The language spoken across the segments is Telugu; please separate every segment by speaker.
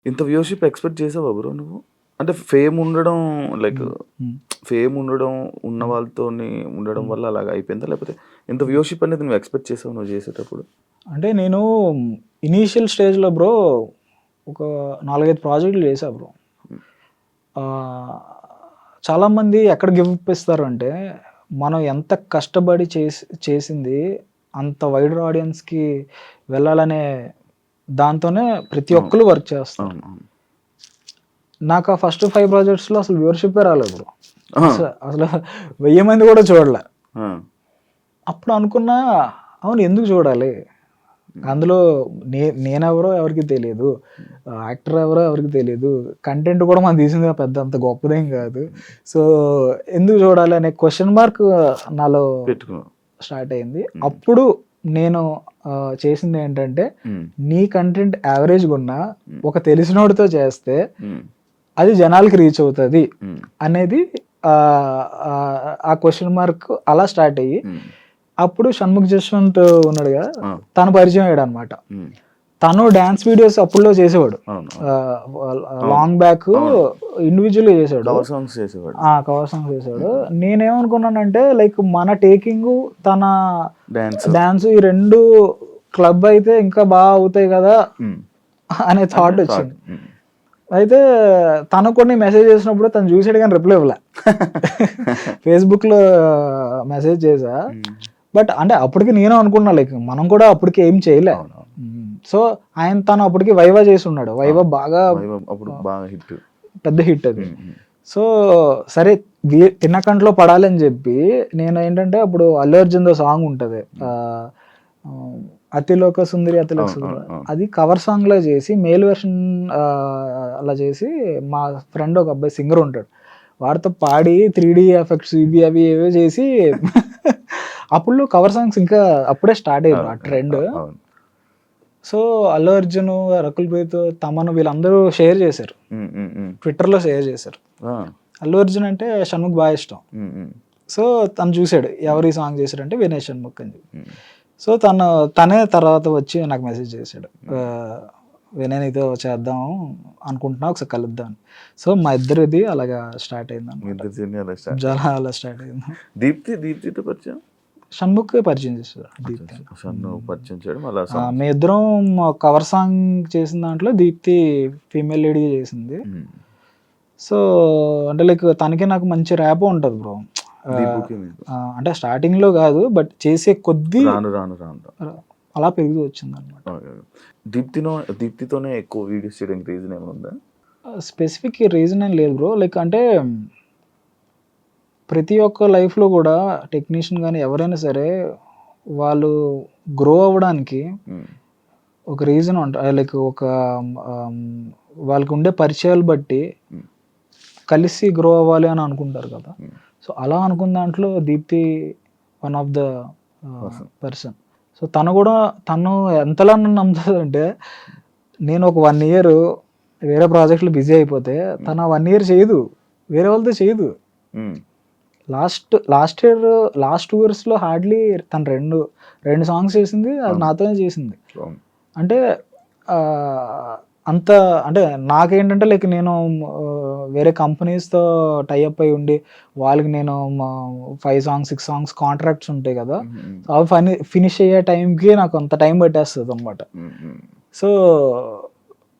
Speaker 1: ఇంత వ్యూవర్‌షిప్ ఎక్స్‌పెక్ట్ చేసావా బ్రో నువ్వు? అంటే ఫేమ్ ఉండడం లైక్ ఫేమ్ ఉండడం, ఉన్న వాళ్ళతోని ఉండడం వల్ల అలాగ అయిపోయిందా? లేకపోతే ఇంత వ్యూవర్‌షిప్ అనేది నువ్వు ఎక్స్‌పెక్ట్ చేసావా నువ్వు చేసేటప్పుడు?
Speaker 2: అంటే నేను ఇనీషియల్ స్టేజ్‌లో బ్రో ఒక 4, 5 ప్రాజెక్టులు చేశా బ్రో. చాలామంది ఎక్కడ గివ్ అప్ ఇస్తారంటే, మనం ఎంత కష్టపడి చేసింది అంత వైడర్ ఆడియన్స్‌కి వెళ్ళాలనే దాంతోనే ప్రతి ఒక్కళ్ళు వర్క్ చేస్తారు.
Speaker 1: అవును.
Speaker 2: నాకు ఆ ఫస్ట్ 5 ప్రాజెక్ట్స్‌లో అసలు వ్యూవర్‌షిప్పే రాలేదు బ్రో. అసలు 1000 మంది కూడా చూడలే. అప్పుడు అనుకున్నా, అవును ఎందుకు చూడాలి? అందులో నేనెవరో ఎవరికీ తెలీదు. యాక్టర్ ఎవరో ఎవరికీ తెలీదు. కంటెంట్ కూడా మనం తీసింది పెద్ద అంత గొప్పదేం కాదు. సో, ఎందుకు చూడాలి అనే క్వెషన్ మార్క్ నాలో స్టార్ట్ అయింది. అప్పుడు నేను చేసిందేంటంటే, నీ కంటెంట్ యావరేజ్‌గా ఉన్నా ఒక తెలిసినోడితో చేస్తే అది జనాలకి రీచ్ అవుతది అనేది ఆ క్వెషన్ మార్క్ అలా స్టార్ట్ అయ్యి, అప్పుడు షణ్ముఖ్ జశ్వంత్ ఉన్నాడు కదా, తను పరిచయం అయ్యాడు అనమాట. తను డాన్స్ వీడియోస్ అప్పుడులో చేసేవాడు. లాంగ్ బ్యాక్ ఇండివిజువల్ చేసాడు, కవర్ సాంగ్స్ చేసాడు. నేనేమనుకున్నానంటే లైక్ మన టేకింగ్ తన డాన్స్ ఈ రెండు క్లబ్ అయితే ఇంకా బాగా అవుతాయి కదా అనే థాట్ వచ్చింది. అయితే తను కొన్ని మెసేజ్ చేసినప్పుడు తను చూసాడు కానీ రిప్లై ఇవ్వలే. ఫేస్బుక్లో మెసేజ్ చేసా, బట్ అంటే అప్పటికి నేను అనుకున్నా లైక్ మనం కూడా అప్పటికి ఏం చేయలే. సో తను అప్పటికి వైవా చేసి ఉన్నాడు. వైవా బాగా పెద్ద హిట్ అది. సో సరే తిన్నకంట్లో పడాలని చెప్పి నేను ఏంటంటే, అప్పుడు అల్లు అర్జున్‌దో సాంగ్ ఉంటుంది, అతిలోక సుందరి అతిలోక సుందరి, అది కవర్ సాంగ్ లా చేసి మేల్ వెర్షన్ అలా చేసి, మా ఫ్రెండ్ ఒక అబ్బాయి సింగర్ ఉంటాడు, వాడితో పాడి 3D ఎఫెక్ట్స్ ఇవి అవి ఏవో చేసి అప్పుడు కవర్ సాంగ్స్ ఇంకా అప్పుడే స్టార్ట్ అయ్యారు ఆ ట్రెండ్. సో అల్లు అర్జున్, రకుల్ ప్రీత్, తమన్ వీళ్ళందరూ షేర్ చేశారు, ట్విట్టర్లో షేర్ చేశారు. అల్లు అర్జున్ అంటే షణ్ముఖ్ బాగా ఇష్టం. సో తను చూశాడు ఎవరు ఈ సాంగ్ చేశాడంటే వినయ్ షణ్ముఖ్ అని. సో తనే తర్వాత వచ్చి నాకు మెసేజ్ చేశాడు, వినయ్ నీతో చేద్దాం అనుకుంటున్నా, ఒకసారి కలుద్దాం. సో మా ఇద్దరిది అలాగా స్టార్ట్ అయింది, అలా స్టార్ట్ అయింది.
Speaker 1: దీప్తితో పరిచయం
Speaker 2: షణ్ముఖ్ పరిచయం చేశాడు. మీ ఇద్దరం కవర్ సాంగ్ చేసిన దాంట్లో దీప్తి ఫీమేల్ లీడ్గా చేసింది. సో అంటే లైక్ తనకి నాకు మంచి ర్యాప్ ఉంటుంది బ్రో. అంటే స్టార్టింగ్ లో కాదు, బట్ చేసే కొద్దీ అలా పెరుగుతూ వచ్చింది అనమాట.
Speaker 1: దీప్తితోనే ఎక్కువ వీడియోస్ చేయడానికి రీజన్ ఏమైనా ఉందా?
Speaker 2: స్పెసిఫిక్ రీజన్ ఏం లేదు బ్రో. లైక్ అంటే ప్రతి ఒక్క లైఫ్లో కూడా టెక్నీషియన్ కానీ ఎవరైనా సరే వాళ్ళు గ్రో అవ్వడానికి ఒక రీజన్ ఉంటుంది. లైక్ ఒక వాళ్ళకి ఉండే పరిచయాలు బట్టి కలిసి గ్రో అవ్వాలి అని అనుకుంటారు కదా. సో అలా అనుకున్న దాంట్లో Deepti one of the person. So తను ఎంతలా నన్ను నమ్ముతుందంటే, నేను ఒక 1 year వేరే ప్రాజెక్టులు బిజీ అయిపోతే తను 1 year చేయదు, వేరే వాళ్ళతో చేయదు. లాస్ట్ ఇయర్ 2 yearsలో హార్డ్లీ తను రెండు సాంగ్స్ చేసింది, అది నాతోనే చేసింది. అంటే అంత అంటే నాకేంటంటే లైక్ నేను వేరే కంపెనీస్తో టైఅప్ అయి ఉండి వాళ్ళకి నేను 5 songs 6 songs కాంట్రాక్ట్స్ ఉంటాయి కదా, అవి ఫినిష్ అయ్యే టైంకి నాకు అంత టైం పట్టేస్తుంది అనమాట. సో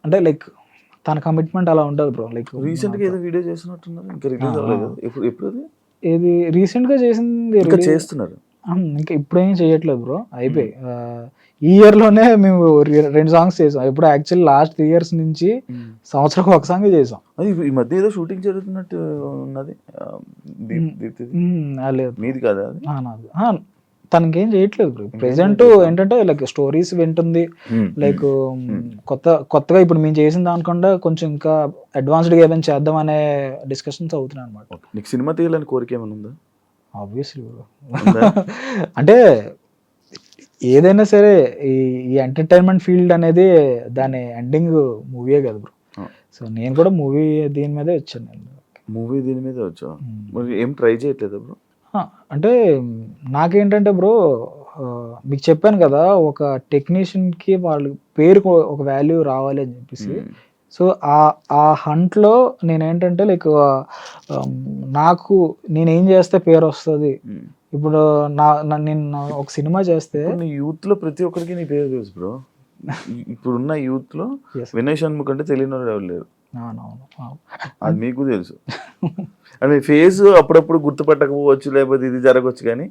Speaker 2: అంటే లైక్ తన కమిట్మెంట్ అలా ఉంటుంది బ్రో. లైక్
Speaker 1: రీసెంట్గా ఏదో వీడియో చేసినట్టున్నారు, ఇంకా రిలీజ్ అవ్వలేదు. ఎప్పుడు
Speaker 2: ఏది రీసెంట్గా చేసింది
Speaker 1: చేస్తున్నారు?
Speaker 2: ఇంకా ఇప్పుడేం చేయట్లేదు బ్రో, అయిపోయి. ఈ ఇయర్లోనే మేము 2 songs చేసాం. ఎప్పుడు యాక్చువల్లీ లాస్ట్ 3 years నుంచి సంవత్సరం ఒక సాంగ్ చేసాం.
Speaker 1: అది ఈ మధ్య ఏదో షూటింగ్ జరుగుతున్నట్టు ఉన్నది.
Speaker 2: లేదు
Speaker 1: మీది కదా అది?
Speaker 2: నాది. తనకేం చేయట్లేదు బ్రో ప్రెసెంట్. ఏంటంటే లైక్ స్టోరీస్ వింటుంది, లైక్ కొత్తగా ఇప్పుడు మేము చేసిన దానికన్నా కొంచెం ఇంకా అడ్వాన్స్డ్గా ఏమైనా చేద్దాం అనే డిస్కషన్స్ అవుతున్నాయి అనమాట.
Speaker 1: నీకు సినిమా తీయాలని కోరిక ఏమైనా ఉందా?
Speaker 2: Obviously bro. అంటే ఏదైనా సరే ఈ ఎంటర్టైన్మెంట్ ఫీల్డ్ అనేది దాని ఎండింగ్ మూవీయే కదా బ్రో. సో నేను కూడా దీని మీదే వచ్చాను.
Speaker 1: మూవీ దీని మీదే వచ్చా? మరి ఏం ట్రై చేయట్లేదు బ్రో?
Speaker 2: అంటే నాకేంటంటే బ్రో, మీకు చెప్పాను కదా, ఒక టెక్నీషియన్కి వాళ్ళ పేరు ఒక వాల్యూ రావాలి అని చెప్పేసి. సో ఆ హంట్లో నేనేంటంటే లైక్ నాకు నేనేం చేస్తే పేరు వస్తుంది. ఇప్పుడు నేను ఒక సినిమా చేస్తే
Speaker 1: యూత్ లో ప్రతి ఒక్కరికి నీ పేరు తెలుసు బ్రో. ఇప్పుడున్న యూత్ లో వినయ్ షణ్ముఖ్ అంటే తెలియని వాళ్ళు ఎవరు లేరు. అది మీకు తెలుసు. అంటే ఫేస్ అప్పుడప్పుడు గుర్తుపట్టకపోవచ్చు, లేకపోతే ఇది జరగవచ్చు, కానీ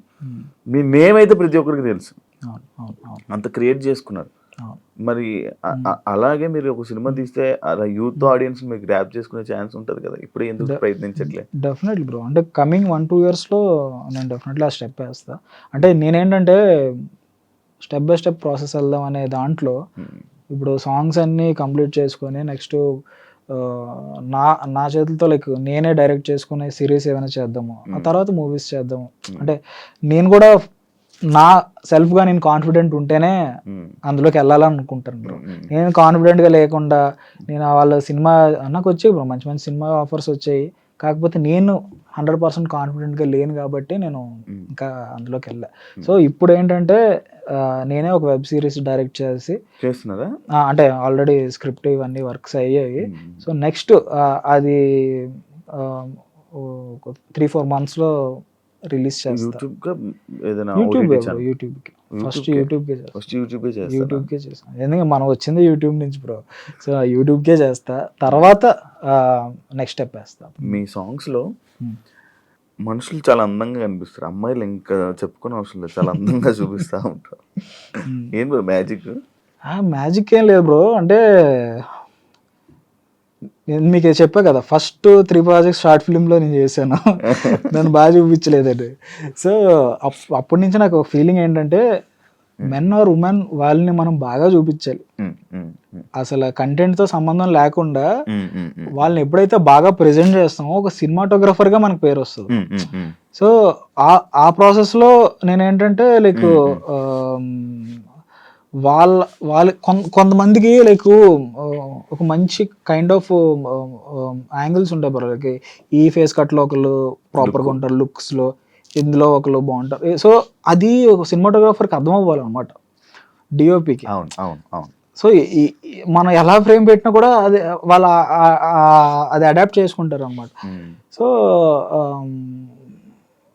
Speaker 1: మీ నేమ్ అయితే ప్రతి ఒక్కరికి తెలుసు. అంత క్రియేట్ చేసుకున్నారు. మరి అలాగే మీరు ఒక సినిమా తీస్తే అలా యూత్ ఆడియన్స్ మీకు గ్రాప్ చేసుకునే ఛాన్స్ ఉంటుంది కదా, ఇప్పుడు ఎందుకు ప్రయత్నించట్లేదు?
Speaker 2: డెఫినెట్లీ బ్రో, అంటే కమింగ్ 1-2 yearsలో నేను డెఫినెట్లీ ఆ స్టెప్ వేస్తా. అంటే నేనేంటంటే స్టెప్ బై స్టెప్ ప్రాసెస్ వెళ్దాం అనే దాంట్లో ఇప్పుడు సాంగ్స్ అన్నీ కంప్లీట్ చేసుకొని నెక్స్ట్ నా చేతులతో లైక్ నేనే డైరెక్ట్ చేసుకునే సిరీస్ ఏమైనా చేద్దాము, ఆ తర్వాత మూవీస్ చేద్దాము. అంటే నేను కూడా నా సెల్ఫ్గా నేను కాన్ఫిడెంట్ ఉంటేనే అందులోకి వెళ్ళాలనుకుంటాను బ్రో. నేను కాన్ఫిడెంట్గా లేకుండా నేను వాళ్ళ సినిమా నాకు వచ్చాయి బ్రో, మంచి మంచి సినిమా ఆఫర్స్ వచ్చాయి, కాకపోతే నేను 100% కాన్ఫిడెంట్గా లేను కాబట్టి నేను ఇంకా అందులోకి వెళ్ళా. సో ఇప్పుడు ఏంటంటే నేనే ఒక వెబ్ సిరీస్ డైరెక్ట్
Speaker 1: చేస్తున్నారా,
Speaker 2: అంటే ఆల్రెడీ స్క్రిప్ట్ ఇవన్నీ వర్క్స్ అయ్యాయి. సో నెక్స్ట్ అది 3-4 monthsలో రిలీజ్ చేస్తా. యూట్యూబ్కి ఫస్ట్ యూట్యూబ్కే చేస్తాను, ఎందుకంటే మనం వచ్చింది యూట్యూబ్ నుంచి బ్రో. సో యూట్యూబ్కే చేస్తా, తర్వాత నెక్స్ట్ స్టెప్ వేస్తా.
Speaker 1: మీ సాంగ్స్లో మనుషులు చాలా అందంగా కనిపిస్తారు, అమ్మాయిలు ఇంకా చెప్పుకునే అవసరం లేదు, చాలా అందంగా చూపిస్తూ ఉంటారు. ఏం బ్రో మ్యాజిక్?
Speaker 2: మ్యాజిక్ ఏం లేదు బ్రో, అంటే నేను మీకు చెప్పా కదా, ఫస్ట్ 3 projects షార్ట్ ఫిల్మ్లో నేను చేశాను, నన్ను బాగా చూపించలేదండి. సో అప్పటి నుంచి నాకు ఒక ఫీలింగ్ ఏంటంటే మెన్ ఆర్ ఉమెన్ వాళ్ళని మనం బాగా చూపించాలి. అసలు కంటెంట్తో సంబంధం లేకుండా వాళ్ళని ఎప్పుడైతే బాగా ప్రెజెంట్ చేస్తామో ఒక సినిమాటోగ్రఫర్గా మనకు పేరు వస్తుంది. సో ఆ ప్రాసెస్లో నేనేంటంటే లైక్ వాళ్ళ కొంతమందికి లైక్ ఒక మంచి కైండ్ ఆఫ్ యాంగిల్స్ ఉంటాయి బ్రో. లైక్ ఈ ఫేస్ కట్లో ఒకళ్ళు ప్రాపర్గా ఉంటారు, లుక్స్లో ఇందులో ఒకళ్ళు బాగుంటారు. సో అది ఒక సినిమాటోగ్రాఫర్కి అర్థం అవ్వాలన్నమాట, డిఓపికి. సో మనం ఎలా ఫ్రేమ్ పెట్టినా కూడా అది వాళ్ళ అది అడాప్ట్ చేసుకుంటారు అన్నమాట. సో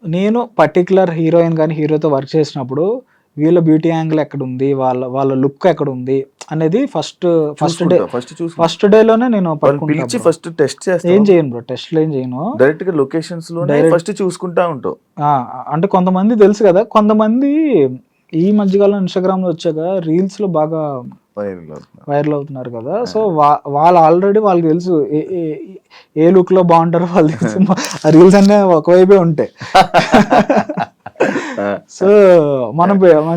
Speaker 2: నేను పర్టికులర్ హీరోయిన్ కానీ హీరోతో వర్క్ చేసినప్పుడు వీళ్ళ బ్యూటీ యాంగిల్ ఎక్కడ ఉంది, వాళ్ళ లుక్ ఎక్కడ ఉంది అనేది ఫస్ట్ డేలోనే నేను
Speaker 1: ఫస్ట్ టెస్ట్ చేస్తాను.
Speaker 2: ఏం చేయను బ్రో, టెస్ట్లు ఏం చేయను,
Speaker 1: డైరెక్ట్ గా లొకేషన్స్ లో ఫస్ట్ చూసుకుంటా ఉంటావు.
Speaker 2: అంటే కొంతమంది తెలుసు కదా, కొంతమంది ఈ మధ్యకాలం ఇన్స్టాగ్రామ్ లో వచ్చాక రీల్స్ లో బాగా వైరల్ అవుతున్నారు కదా. సో వాళ్ళు ఆల్రెడీ వాళ్ళకి తెలుసు ఏ లుక్ లో బాగుంటారో వాళ్ళు తెలుసు, ఆ రీల్స్ అన్నీ ఒకవైపే ఉంటాయి. సో మనం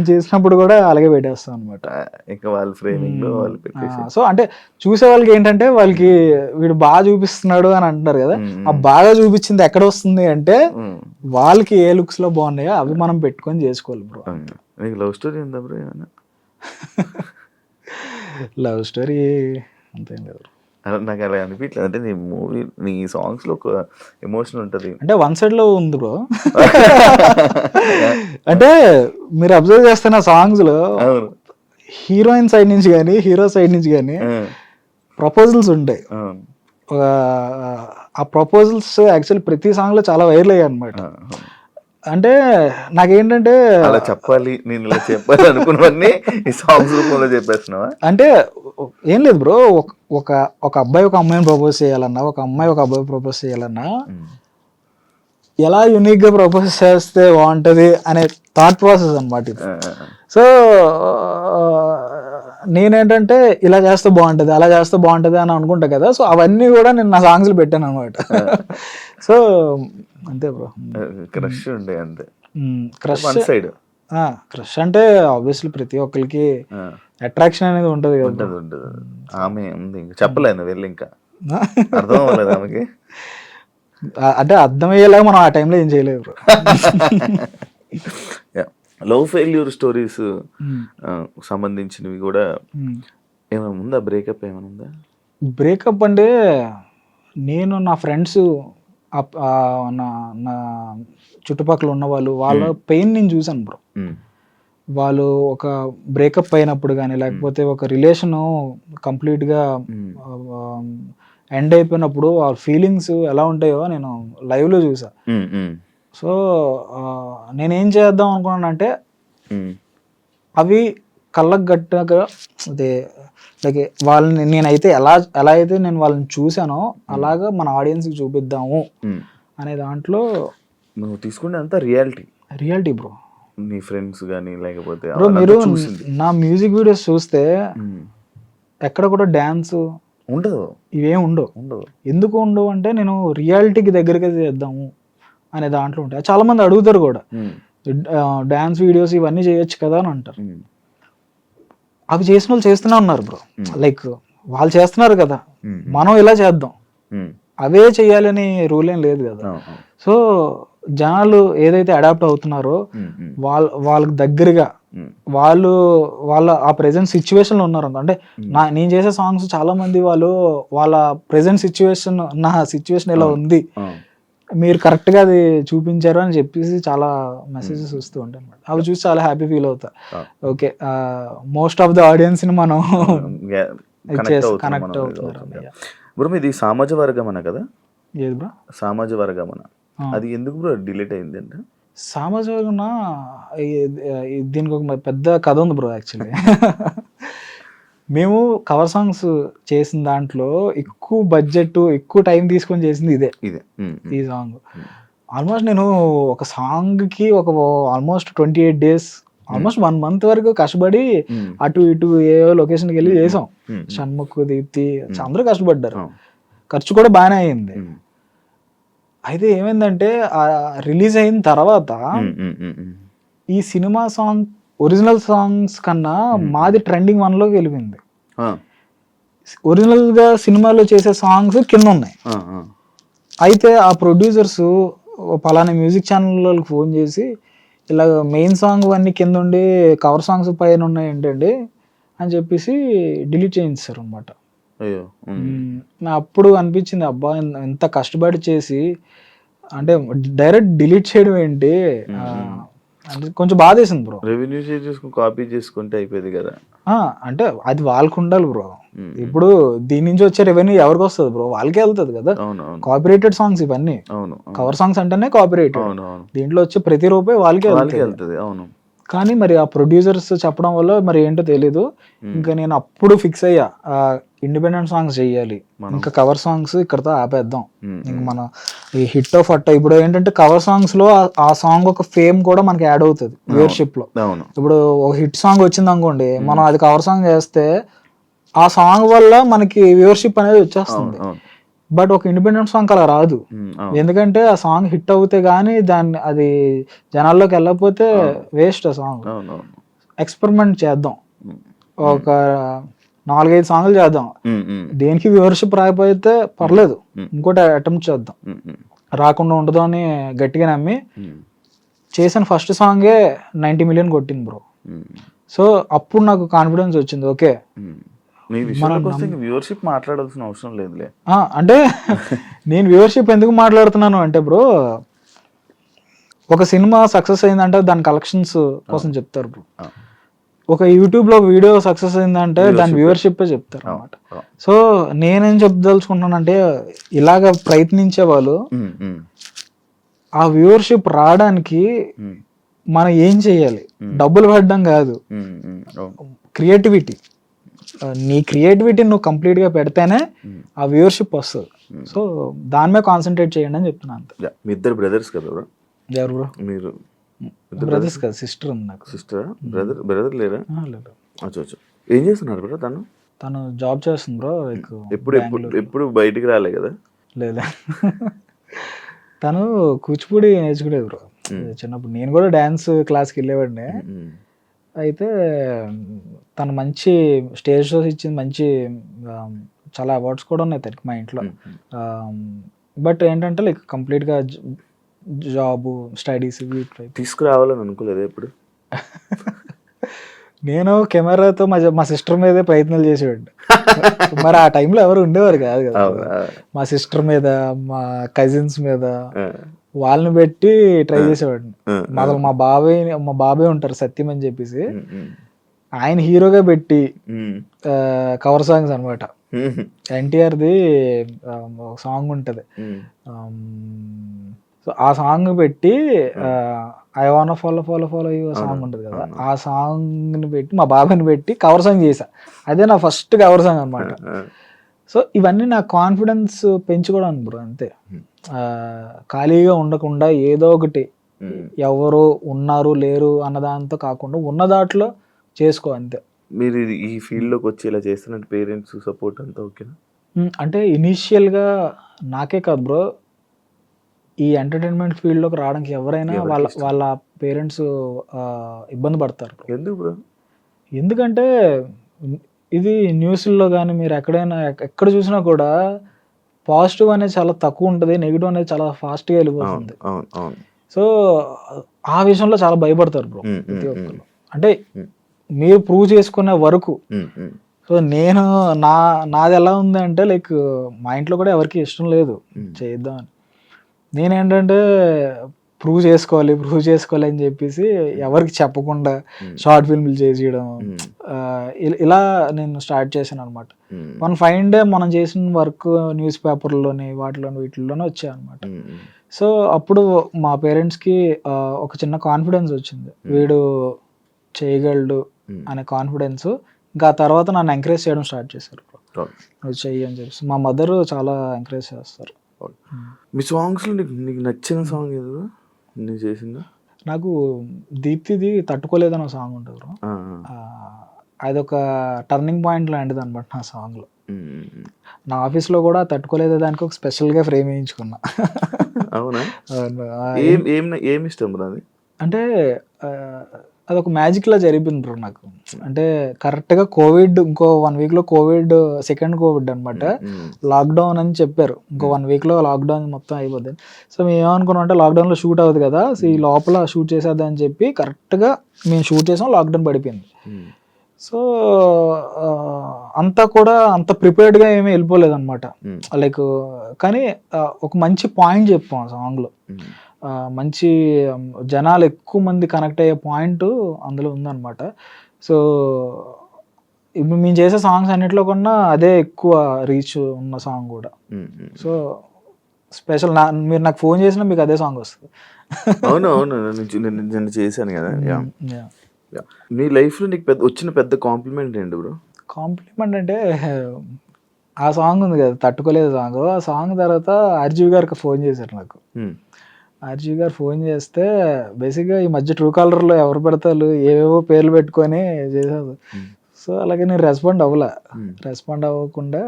Speaker 2: చేసినప్పుడు కూడా అలాగే పెట్టేస్తాం అనమాట.
Speaker 1: ఇంకా వాళ్ళ ఫ్రేమింగ్ లో వాళ్ళు పెట్టేసి.
Speaker 2: సో అంటే చూసే వాళ్ళకి ఏంటంటే వాళ్ళకి వీడు బాగా చూపిస్తున్నాడు అని అంటున్నారు కదా, ఆ బాగా చూపించింది ఎక్కడ వస్తుంది అంటే వాళ్ళకి ఏ లుక్స్ లో బాగున్నాయో అవి మనం పెట్టుకొని చేసుకోవాలి బ్రో.
Speaker 1: నీకు లవ్ స్టోరీ ఉందా బ్రో ఏమన్నా?
Speaker 2: లవ్ స్టోరీ అంతేం లేదు.
Speaker 1: నాకు అలా అనిపించలేదు, అంటే నీ మూవీ నీ సాంగ్స్ లో ఒక ఎమోషన్ ఉంటుంది.
Speaker 2: అంటే వన్ సైడ్ లో ఉంది బ్రో. అంటే మీరు అబ్జర్వ్ చేస్తున్న సాంగ్స్ లో హీరోయిన్ సైడ్ నుంచి కానీ హీరో సైడ్ నుంచి కానీ ప్రపోజల్స్ ఉంటాయి. ఆ ప్రపోజల్స్ యాక్చువల్లీ ప్రతి సాంగ్ లో చాలా వైరల్ అయ్యాయి అనమాట. అంటే నాకేంటంటే
Speaker 1: అలా చెప్పాలి, నేను ఇలా చెప్పాలి అనుకున్నవన్నీ ఈ సాంగ్స్ రూపంలో చెప్పేస్తున్నావా?
Speaker 2: అంటే ఏం లేదు బ్రో, ఒక అబ్బాయి ఒక అమ్మాయిని ప్రపోజ్ చేయాలన్నా, ఒక అమ్మాయి ఒక అబ్బాయి ప్రపోజ్ చేయాలన్నా ఎలా యూనిక్ గా ప్రపోజ్ చేస్తే బాగుంటది అనే థాట్ ప్రాసెస్ అనమాట ఇది. సో నేనేంటంటే ఇలా చేస్తే బాగుంటది, అలా చేస్తే బాగుంటది అని అనుకుంటా కదా. సో అవన్నీ కూడా నేను నా సాంగ్స్ లో పెట్టాను అనమాట. సో అంతే బ్రో.
Speaker 1: క్రష్ ఉండే అంతే.
Speaker 2: క్రష్ అంటే ఆబ్వియస్లీ ప్రతి ఒక్కరికి అట్రాక్షన్ అనేది ఉంటది కదా.
Speaker 1: ఆమె ఉంది, చెప్పలేదు వెళ్ళి, ఇంకా అర్థం అవ్వలేదు ఆమెకి.
Speaker 2: అంటే అర్థమయ్యేలాగా మనం ఆ టైంలో ఏం చేయలేదు బ్రో.
Speaker 1: లవ్ ఫెయిల్యూర్ స్టోరీస్ సంబంధించినవి కూడా ఏమైనా ఉందా? బ్రేకప్ ఏమైనా ఉందా?
Speaker 2: బ్రేకప్ అంటే నేను నా ఫ్రెండ్స్ నా నా చుట్టుపక్కల ఉన్న వాళ్ళ పెయిన్ నేను చూసాను బ్రో. వాళ్ళు ఒక బ్రేకప్ అయినప్పుడు కానీ లేకపోతే ఒక రిలేషను కంప్లీట్గా ఎండ్ అయిపోయినప్పుడు ఆ ఫీలింగ్స్ ఎలా ఉంటాయో నేను లైవ్లో చూసా. సో నేనేం చేద్దాం అనుకున్నానంటే అవి కళ్ళకు గట్టగా అదే లైక్ వాళ్ళని నేనైతే ఎలా అయితే నేను వాళ్ళని చూసానో అలాగా మన ఆడియన్స్కి చూపిద్దాము అనే దాంట్లో
Speaker 1: నువ్వు తీసుకుంటే అంతా రియాలిటీ
Speaker 2: బ్రో.
Speaker 1: నీ ఫ్రెండ్స్ కానీ లేకపోతే
Speaker 2: బ్రో మీరు నా మ్యూజిక్ వీడియోస్ చూస్తే ఎక్కడ కూడా డ్యాన్స్
Speaker 1: ఉండదు,
Speaker 2: ఇవేం ఉండవు. ఎందుకు ఉండవు అంటే నేను రియాలిటీకి దగ్గరగా చేద్దాము అనే దాంట్లో ఉంటాయి. చాలా మంది అడుగుతారు కూడా డ్యాన్స్ వీడియోస్ ఇవన్నీ చేయొచ్చు కదా అని అంటారు. అవి చేసిన వాళ్ళు చేస్తూనే ఉన్నారు బ్రో. లైక్ వాళ్ళు చేస్తున్నారు కదా, మనం ఇలా చేద్దాం, అవే చెయ్యాలని రూల్ ఏం లేదు కదా. సో జనాలు ఏదైతే అడాప్ట్ అవుతున్నారో వాళ్ళకి దగ్గరగా వాళ్ళ ఆ ప్రెజెంట్ సిచ్యువేషన్ లో ఉన్నారు. అంటే నేను చేసే సాంగ్స్ చాలా మంది వాళ్ళ ప్రెజెంట్ సిచ్యువేషన్, నా సిచ్యువేషన్ ఎలా ఉంది, మీరు కరెక్ట్ గా అది చూపించారు అని చెప్పేసి చాలా మెసేజెస్ వస్తూ ఉంటాయి అన్నమాట. అవి చూసి చాలా హ్యాపీ ఫీల్ అవుతా. Okay, most of the audience ని మనం కనెక్ట్ అవుతున్నారు.
Speaker 1: బ్రో మీది సామాజ వర్గమన కదా?
Speaker 2: ఏది బ్రో
Speaker 1: సామాజ వర్గమన? అది ఎందుకు బ్రో డిలీట్ అయింది అంటే?
Speaker 2: సామాజ వర్గం దీనికి ఒక పెద్ద కథ ఉంది బ్రో. యాక్చువల్లీ మేము కవర్ సాంగ్స్ చేసిన దాంట్లో ఎక్కువ బడ్జెట్ ఎక్కువ టైం తీసుకొని చేసింది ఇదే. ఈ సాంగ్ ఆల్మోస్ట్ నేను ఒక సాంగ్కి ఆల్మోస్ట్ 28 days ఆల్మోస్ట్ 1 month వరకు కష్టపడి అటు ఇటు ఏ లొకేషన్కి వెళ్ళి చేసాం. షణ్ముఖ్, దీప్తి అందరూ కష్టపడ్డారు. ఖర్చు కూడా బాగానే అయింది. అయితే ఏమైందంటే రిలీజ్ అయిన తర్వాత ఈ సినిమా సాంగ్ ఒరిజినల్ సాంగ్స్ కన్నా మాది ట్రెండింగ్ 1లోకి వెళ్ళిపోయింది. ఒరిజినల్ గా సినిమాలో చేసే సాంగ్స్ కింద ఉన్నాయి. అయితే ఆ ప్రొడ్యూసర్స్ పలానా మ్యూజిక్ ఛానల్ వాళ్ళకి ఫోన్ చేసి ఇలా మెయిన్ సాంగ్ అన్ని కింద ఉండి కవర్ సాంగ్స్ పైన ఉన్నాయి ఏంటండి అని చెప్పేసి డిలీట్ చేయించారు అనమాట. అప్పుడు అనిపించింది, అబ్బా ఎంత కష్టపడి చేసి అంటే డైరెక్ట్ డిలీట్ చేయడం ఏంటి అంటే కొంచెం బాధ వేసింది బ్రో.
Speaker 1: రెవెన్యూ చేసుకుని కాపీ చేసుకుంటే అయిపోయింది కదా.
Speaker 2: అంటే అది వాళ్ళకు ఉండాలి బ్రో. ఇప్పుడు దీని నుంచి వచ్చే రెవెన్యూ ఎవరికి వస్తుంది బ్రో? వాళ్ళకే వెళ్తుంది కదా. కాపీరైటెడ్ సాంగ్స్ ఇవన్నీ, కవర్ సాంగ్స్ అంటేనే కాపీరైటెడ్. దీంట్లో వచ్చే ప్రతి రూపాయి వాళ్ళకే వెళ్తుంది.
Speaker 1: అవును.
Speaker 2: కానీ మరి ఆ ప్రొడ్యూసర్స్ చెప్పడం వల్ల మరి ఏంటో తెలీదు. ఇంకా నేను అప్పుడు ఫిక్స్ అయ్యా ఇండిపెండెంట్ సాంగ్స్ చెయ్యాలి, ఇంకా కవర్ సాంగ్స్ ఇక్కడతో ఆపేద్దాం. ఇంకా మన ఈ హిట్ ఆఫ్ అట్ట ఇప్పుడు ఏంటంటే కవర్ సాంగ్స్ లో ఆ సాంగ్ ఒక ఫేమ్ కూడా మనకి యాడ్ అవుతుంది వ్యూవర్షిప్ లో. ఇప్పుడు ఒక హిట్ సాంగ్ వచ్చింది అనుకోండి, మనం అది కవర్ సాంగ్ చేస్తే ఆ సాంగ్ వల్ల మనకి వ్యూవర్షిప్ అనేది వచ్చేస్తుంది. బట్ ఒక ఇండిపెండెంట్ సాంగ్ అలా రాదు. ఎందుకంటే ఆ సాంగ్ హిట్ అవుతే గానీ అది జనాల్లోకి వెళ్ళకపోతే వేస్ట్ ఆ సాంగ్. ఎక్స్పెరిమెంట్ చేద్దాం, ఒక 4-5 సాంగ్లు చేద్దాం, దేనికి వ్యూవర్షిప్ రాకపోతే పర్లేదు ఇంకోటి అటెంప్ట్ చేద్దాం, రాకుండా ఉండదు అని గట్టిగా నమ్మి చేసిన ఫస్ట్ సాంగే 90 million కొట్టింది బ్రో. సో అప్పుడు నాకు కాన్ఫిడెన్స్ వచ్చింది, ఓకే
Speaker 1: వ్యూవర్షిప్ మాట్లాడాల్సిన అవసరం లేదులే.
Speaker 2: అంటే నేను వ్యూవర్షిప్ ఎందుకు మాట్లాడుతున్నాను అంటే బ్రో, ఒక సినిమా సక్సెస్ అయిందంటే దాని కలెక్షన్స్ కోసం చెప్తారు బ్రో. ఒక యూట్యూబ్ లో వీడియో సక్సెస్ అయిందంటే దాని వ్యూవర్షిప్ చెప్తారు అనమాట. సో నేనేం చెప్పదలుచుకుంటున్నానంటే ఇలాగ ప్రయత్నించే వాళ్ళు ఆ వ్యూవర్షిప్ రావడానికి మనం ఏం చెయ్యాలి, డబ్బులు పెట్టడం కాదు, క్రియేటివిటీ. నీ క్రియేటివిటీ నువ్వు కంప్లీట్ గా పెడితేనే ఆ వ్యూవర్షిప్ వస్తుంది. సో దాని మీద కాన్సన్ట్రేట్ చేయండి అని చెప్తున్నాను.
Speaker 1: మీ ఇద్దరు బ్రదర్స్ కదా బ్రో?
Speaker 2: ఎవరు బ్రో?
Speaker 1: మీరు
Speaker 2: బ్రదర్స్ కదా, సిస్టర్ ఉంది నాకు.
Speaker 1: సిస్టర్? బ్రదర్ లేరా? లేదు. ఏం చేస్తున్నారు బ్రో? తను
Speaker 2: జాబ్ చేస్తుంది బ్రో.
Speaker 1: ఎప్పుడు బయటికి రాలే కదా?
Speaker 2: లేదా, తను కూచిపూడి నేర్చుకునేది బ్రో చిన్నప్పుడు. నేను కూడా డాన్స్ క్లాస్కి వెళ్ళేవాడిని. అయితే తను మంచి స్టేజ్ షోస్ ఇచ్చింది, మంచి చాలా అవార్డ్స్ కూడా ఉన్నాయి తనకి మా ఇంట్లో. బట్ ఏంటంటే లైక్ కంప్లీట్గా జాబ్ స్టడీస్
Speaker 1: తీసుకురావాలని అనుకోలేదు ఎప్పుడు?
Speaker 2: నేను కెమెరాతో మా సిస్టర్ మీదే ప్రయత్నాలు చేసేవాడిని. మరి ఆ టైంలో ఎవరు ఉండేవారు కాదు కదా. మా సిస్టర్ మీద, మా కజిన్స్ మీద వాళ్ళని పెట్టి ట్రై చేసేవాడిని. అసలు మా బాబాయ్ ఉంటారు సత్యం అని చెప్పేసి, ఆయన హీరోగా పెట్టి కవర్ సాంగ్స్ అనమాట. ఎన్టీఆర్ది ఒక సాంగ్ ఉంటది, సో ఆ సాంగ్ పెట్టి I want follow you song ఉంటుంది కదా, ఆ సాంగ్ ని పెట్టి మా బాబాయ్ని పెట్టి కవర్ సాంగ్ చేశా. అదే నా ఫస్ట్ కవర్ సాంగ్ అనమాట. సో ఇవన్నీ నా కాన్ఫిడెన్స్ పెంచుకోవడానికి బ్రో, అంతే. ఖాళీగా ఉండకుండా ఏదో ఒకటి, ఎవరు ఉన్నారు లేరు అన్న దాంతో కాకుండా ఉన్న దాంట్లో చేసుకో, అంతే.
Speaker 1: మీరు ఈ ఫీల్డ్ లోకి వచ్చి ఇలా చేస్తున్నట్టు పేరెంట్స్ సపోర్ట్ అంతా ఓకేనా?
Speaker 2: అంటే ఇనీషియల్ గా నాకే కాదు బ్రో, ఈ ఎంటర్టైన్మెంట్ ఫీల్డ్ లోకి రావడానికి ఎవరైనా వాళ్ళ పేరెంట్స్ ఇబ్బంది పడతారు.
Speaker 1: ఎందుకు బ్రో?
Speaker 2: ఎందుకంటే ఇది న్యూస్లో కానీ మీరు ఎక్కడ చూసినా కూడా పాజిటివ్ అనేది చాలా తక్కువ ఉంటుంది, నెగిటివ్ అనేది చాలా ఫాస్ట్గా వెళ్ళిపోతుంది. సో ఆ విషయంలో చాలా భయపడతారు బ్రో ప్రతి ఒక్కరు. అంటే మీరు ప్రూవ్ చేసుకునే వరకు. సో నాది ఎలా ఉంది అంటే, లైక్ మా ఇంట్లో కూడా ఎవరికి ఇష్టం లేదు చేద్దామని. నేనేంటంటే ప్రూవ్ చేసుకోవాలి అని చెప్పేసి ఎవరికి చెప్పకుండా షార్ట్ ఫిల్మ్లు చేసేయడం, ఇలా నేను స్టార్ట్ చేశాను అనమాట. వన్ ఫైన్ డే మనం చేసిన వర్క్ న్యూస్ పేపర్లోని వీటిల్లోనే వచ్చాయి అనమాట. సో అప్పుడు మా పేరెంట్స్కి ఒక చిన్న కాన్ఫిడెన్స్ వచ్చింది, వీడు చేయగలడు అనే కాన్ఫిడెన్స్. ఇంకా ఆ తర్వాత నన్ను ఎంకరేజ్ చేయడం స్టార్ట్ చేశారు, నువ్వు చెయ్యి అని చెప్పేసి. మా మదర్ చాలా ఎంకరేజ్ చేస్తారు.
Speaker 1: మీ సాంగ్స్లో నీకు నచ్చిన సాంగ్ ఏదో నేను చేసిందా?
Speaker 2: నాకు దీప్తిది తట్టుకోలేదని ఒక సాంగ్ ఉంటుంది బ్రో, అదొక టర్నింగ్ పాయింట్ లాంటిది అనమాట నా సాంగ్లో. నా ఆఫీస్లో కూడా తట్టుకోలేదు దానికి ఒక స్పెషల్గా ఫ్రేమ్ వేయించుకున్నా.
Speaker 1: అవునా? ఏమి ఇష్టం బ్రో అది?
Speaker 2: అంటే అదొక మ్యాజిక్ లా జరిపింది బ్రో నాకు. అంటే కరెక్ట్గా కోవిడ్, ఇంకో 1 week లో కోవిడ్, సెకండ్ కోవిడ్ అనమాట. లాక్డౌన్ అని చెప్పారు, ఇంకో 1 week లో లాక్డౌన్ మొత్తం అయిపోద్ది. సో మేము ఏమనుకున్నాం అంటే లాక్డౌన్లో షూట్ అవుతుంది కదా, సో ఈ లోపల షూట్ చేసేద్దామని చెప్పి కరెక్ట్గా మేము షూట్ చేసాం, లాక్డౌన్ పడిపోయింది. సో అంతా కూడా అంత ప్రిపేర్డ్గా ఏమీ వెళ్ళిపోలేదు అనమాట. లైక్ కానీ ఒక మంచి పాయింట్ చెప్పాం ఆ సాంగ్లో, మంచి జనాలు ఎక్కువ మంది కనెక్ట్ అయ్యే పాయింట్ అందులో ఉందన్నమాట. సో ఇప్పుడు మేము చేసే సాంగ్స్ అన్నిట్లో కన్నా అదే ఎక్కువ రీచ్ ఉన్న సాంగ్ కూడా. సో స్పెషల్ మీరు నాకు ఫోన్ చేసినా మీకు అదే సాంగ్ వస్తుంది.
Speaker 1: అవును నేను చేశాను కదా. మీ లైఫ్లో నీకు వచ్చిన పెద్ద కాంప్లిమెంట్ ఏంటి బ్రో?
Speaker 2: కాంప్లిమెంట్ అంటే ఆ సాంగ్ ఉంది కదా, తట్టుకోలేదు సాంగ్. ఆ సాంగ్ తర్వాత ఆర్జీవి గారికి ఫోన్ చేశారు నాకు. ఆర్జీవి గారు ఫోన్ చేస్తే బేసిక్గా ఈ మధ్య ట్రూ కాలర్లో ఎవరు పెడతారు ఏవేవో పేర్లు పెట్టుకొని చేశారు. సో అలాగే నేను రెస్పాండ్ అవ్వకుండా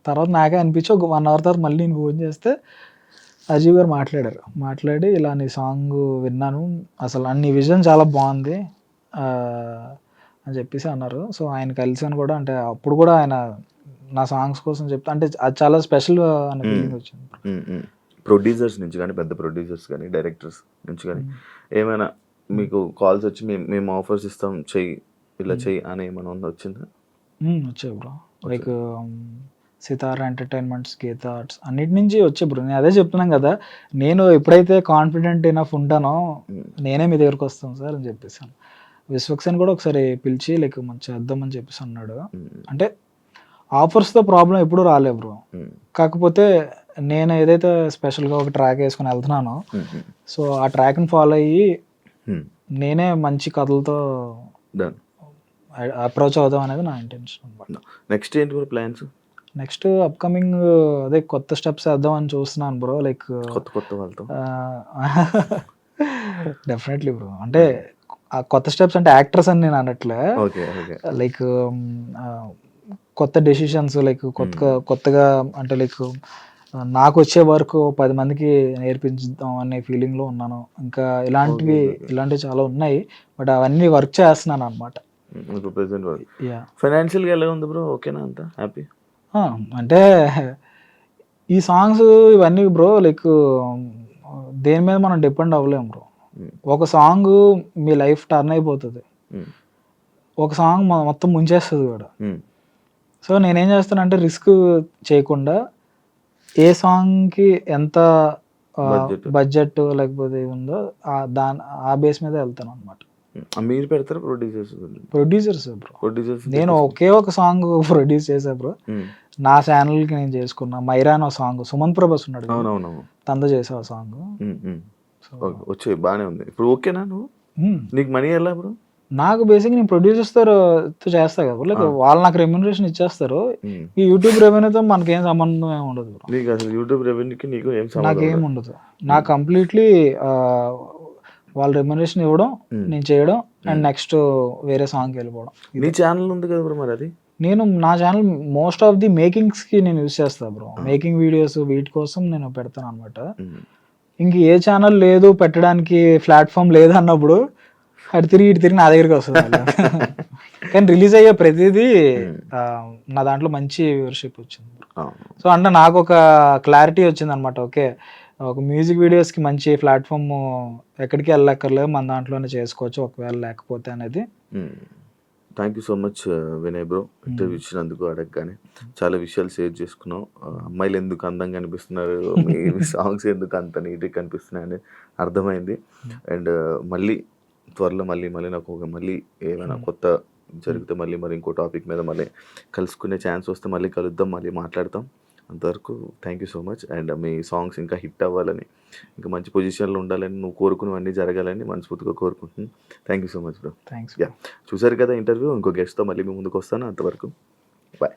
Speaker 2: తర్వాత నాకే అనిపించి ఒక 1 hour తర్వాత మళ్ళీ నేను ఫోన్ చేస్తే ఆర్జీవి గారు మాట్లాడి ఇలా నీ సాంగ్ విన్నాను, అసలు నీ విజన్ చాలా బాగుంది అని చెప్పేసి అన్నారు. సో ఆయన కలిసాను కూడా, అంటే అప్పుడు కూడా ఆయన నా సాంగ్స్ కోసం చెప్తా, అంటే అది చాలా స్పెషల్ అనే ఫీలింగ్ వచ్చింది.
Speaker 1: ప్రొడ్యూసర్స్ నుంచి కానీ, పెద్ద ప్రొడ్యూసర్స్ కానీ, డైరెక్టర్స్ నుంచి కానీ ఏమైనా మీకు కాల్స్ వచ్చి మేము ఆఫర్స్ ఇస్తాం, ఇలా చెయ్యి అని ఏమైనా వచ్చిందా?
Speaker 2: వచ్చాయి బ్రో, లైక్ సితారా ఎంటర్టైన్మెంట్స్, గీతా ఆర్ట్స్, అన్నిటి నుంచి వచ్చే బ్రో. నేను అదే చెప్తున్నాను కదా, నేను ఎప్పుడైతే కాన్ఫిడెంట్ ఇనఫ్ ఉంటానో నేనే మీ దగ్గరకు వస్తాను సార్ అని చెప్పేసాను. విశ్వక్సేన్ కూడా ఒకసారి పిలిచి లైక్ మంచి చేద్దామని చెప్పేసి అన్నాడు. అంటే ఆఫర్స్తో ప్రాబ్లం ఎప్పుడూ రాలే బ్రో, కాకపోతే నేను ఏదైతే స్పెషల్గా ఒక ట్రాక్ వేసుకుని వెళ్తున్నానో, సో ఆ ట్రాక్ని ఫాలో అయ్యి నేనే మంచి కథలతో అప్రోచ్ అవుదాం అనేది నా ఇంటెన్షన్ అనమాట.
Speaker 1: నెక్స్ట్ ఏంటి ప్లాన్స్?
Speaker 2: నెక్స్ట్ అప్కమింగ్ అదే కొత్త స్టెప్స్ వేద్దాం అని చూస్తున్నాను బ్రో. లైక్
Speaker 1: కొత్త వాళ్ళతో
Speaker 2: డెఫినెట్లీ బ్రో. అంటే ఆ కొత్త స్టెప్స్ అంటే యాక్టర్స్ అని నేను అనట్లే, లైక్ కొత్త డెసిషన్స్, లైక్ కొత్తగా అంటే లైక్ నాకు వచ్చే వరకు 10 మందికి నేర్పించుదాం అనే ఫీలింగ్లో ఉన్నాను. ఇంకా ఇలాంటివి చాలా ఉన్నాయి, బట్ అవన్నీ వర్క్ చేస్తున్నాను అనమాట.
Speaker 1: ఫైనాన్షియల్గా ఎలా ఉంది బ్రో? ఓకేనా, అంతా హ్యాపీ?
Speaker 2: అంటే ఈ సాంగ్స్ ఇవన్నీ బ్రో, లైక్ దేని మీద మనం డిపెండ్ అవ్వలేము బ్రో. ఒక సాంగ్ మీ లైఫ్ టర్న్ అయిపోతుంది, ఒక సాంగ్ మొత్తం ముంచేస్తుంది కూడా. సో నేనేం చేస్తానంటే రిస్క్ చేయకుండా ఏ సాంగ్కి ఎంత బడ్జెట్ లేకపోతే ఉందో ఆ బేస్ మీద వెళ్తాను అనమాట.
Speaker 1: మీరు పెడతారు
Speaker 2: ప్రొడ్యూసర్స్ బ్రో. నేను ఒకే ఒక సాంగ్ ప్రొడ్యూస్ చేసా బ్రో, నా ఛానల్కి నేను చేసుకున్నా. మైరా అనే సాంగ్ సుమంత్ ప్రభాస్ ఉన్నాడు, తనతో చేసా ఆ సాంగ్.
Speaker 1: వచ్చే బాగానే ఉంది ఇప్పుడు. ఓకేనా నువ్వు? నీకు మనీ ఎలా బ్రో?
Speaker 2: నాకు బేసిక్ నేను ప్రొడ్యూసర్స్ తో చేస్తా కదా, లైక్ వాళ్ళు నాకు రెమ్యూనరేషన్ ఇచ్చేస్తారు. ఈ యూట్యూబ్ రెవెన్యూతో మనకేం సంబంధం ఏమి ఉండదు బ్రో.
Speaker 1: నీకు అసలు యూట్యూబ్ రెవెన్యూకి నీకు ఏం సంబంధం?
Speaker 2: నాకేం ఉండదు. నాకు కంప్లీట్లీ వాళ్ళు రెమ్యూనరేషన్ ఇవ్వడం, నేను చేయడం, అండ్ నెక్స్ట్ వేరే సాంగ్కి వెళ్ళిపోవడం.
Speaker 1: నీ ఛానల్ ఉంది కదా బ్రో మరి అది?
Speaker 2: నేను నా ఛానల్ మోస్ట్ ఆఫ్ ది మేకింగ్స్కి నేను యూజ్ చేస్తాను బ్రో. మేకింగ్ వీడియోస్ వీటి కోసం నేను పెడతాను అనమాట. ఇంక ఏ ఛానల్ లేదు పెట్టడానికి, ప్లాట్ఫామ్ లేదు అన్నప్పుడు అటు తిరిగి నా దగ్గరికి వస్తుంది. కానీ రిలీజ్ అయ్యే ప్రతిదీ నా దాంట్లో మంచి వ్యూవర్షిప్ వచ్చింది. సో అంటే నాకు ఒక క్లారిటీ వచ్చింది అనమాట. ఓకే, ఒక మ్యూజిక్ వీడియోస్కి మంచి ప్లాట్ఫామ్ ఎక్కడికి వెళ్ళక్కర్లేదు, మన దాంట్లోనే చేసుకోవచ్చు ఒకవేళ లేకపోతే అనేది.
Speaker 1: Thank you so much Vinay bro, interview ఇచ్చినందుకు. అడగగానే చాలా విషయాలు షేర్ చేసుకున్నావు. అమ్మాయిలు ఎందుకు అందంగా కనిపిస్తున్నారు, మీ సాంగ్స్ ఎందుకు అంత నీట్గా కనిపిస్తున్నాయి అని అర్థమైంది. అండ్ మళ్ళీ త్వరలో మళ్ళీ నాకు మళ్ళీ ఏమైనా కొత్త జరిగితే మళ్ళీ మరి ఇంకో టాపిక్ మీద మళ్ళీ కలుసుకునే ఛాన్స్ వస్తే మళ్ళీ కలుద్దాం, మళ్ళీ మాట్లాడతాం. అంతవరకు thank you so much. And me songs ఇంకా హిట్ అవ్వాలని, ఇంకా మంచి పొజిషన్లో ఉండాలని, నువ్వు కోరుకునేవన్నీ జరగాలని మనస్ఫూర్తిగా కోరుకుంటున్నాను. Thank you so much bro.
Speaker 2: Thanks.
Speaker 1: Yeah, చూసారు కదా ఇంటర్వ్యూ. ఇంకో గెస్ట్తో మళ్ళీ మీ ముందుకు వస్తాను. అంతవరకు బాయ్.